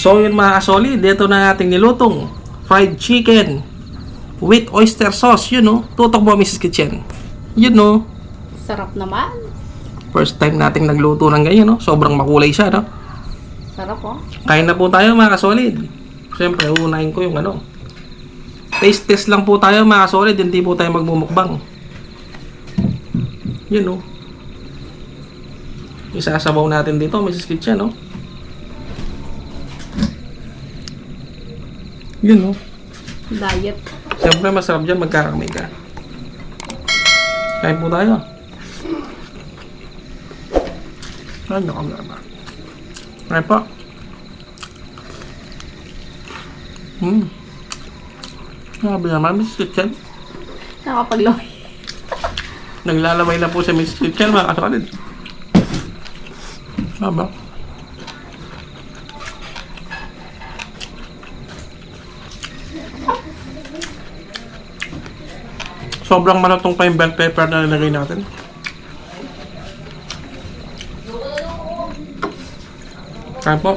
So yun mga kasolid, dito na ating nilutong fried chicken with oyster sauce. Yun no, tutok mo Mrs. Kitchen. Yun no. Sarap naman. First time nating nagluto ng ganyan no. Sobrang makulay siya no. Sarap oh. Kain na po tayo mga kasolid. Siyempre uunahin ko yung ano. Taste test lang po tayo mga kasolid, hindi po tayo magmumukbang. Yun no. Isasabaw natin dito Mrs. Kitchen no. Yun no. Diet. Siyempre masarap dyan magkakamay ka. Kain po tayo. Ano ka naman? Kain po. Sabi naman, Mrs. Kitchen. Nakapagloy. Naglalaway na po si Mrs. Kitchen mga kasolid. Aba. Sobrang malutong pa yung bell pepper na nilagay natin. Kain po.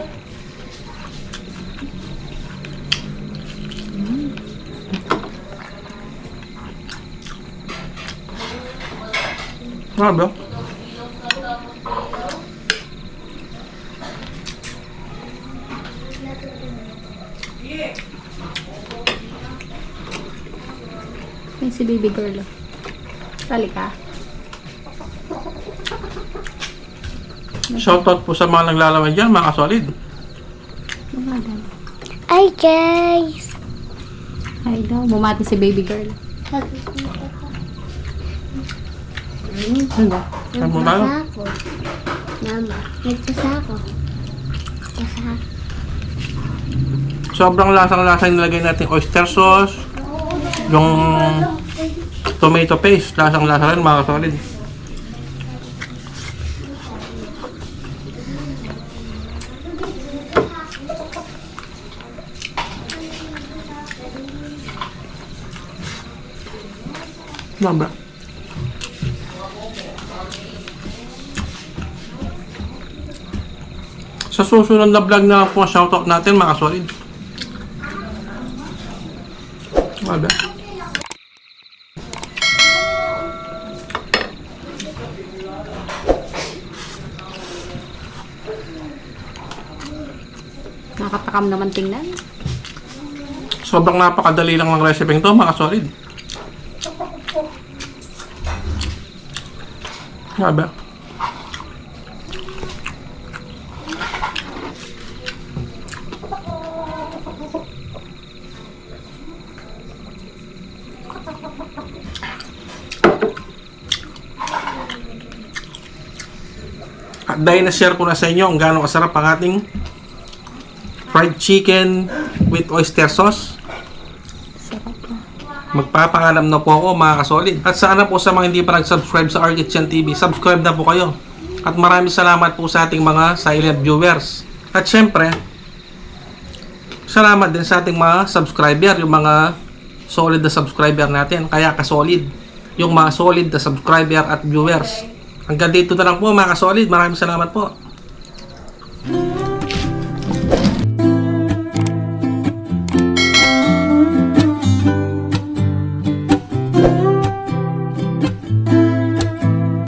Grabe. May si baby girl. Sali ka. Shoutout po sa mga naglalaway dyan, mga kasolid. Hi guys! Ay daw, bumati si baby girl. Ano? Kain po tayo. Ako. Mama, nagpasa ako. Pasa. Sobrang lasang-lasa yung nilagay natin oyster sauce. Yung tomato paste, lasang-lasa rin mga kasolid. Naba. Sa susunod na vlog na po shoutout natin mga kasolid. Naba. Nakatakam naman tingnan. Sobrang napakadali lang ng recipe ito mga kasolid. Naba. At dahil na-share ko na sa inyo kung gaano kasarap ang ating fried chicken with oyster sauce, Sarap na. magpapaalam na po ako mga kasolid. At sana po sa mga hindi pa nag-subscribe sa Our Kitchen TV, subscribe na po kayo. At maraming salamat po sa ating mga silent viewers. At syempre, salamat din sa ating mga subscriber, yung mga solid na subscriber natin. Kaya kasolid, yung mga solid na subscriber at viewers. Hanggang dito na lang po mga kasolid. Maraming salamat po.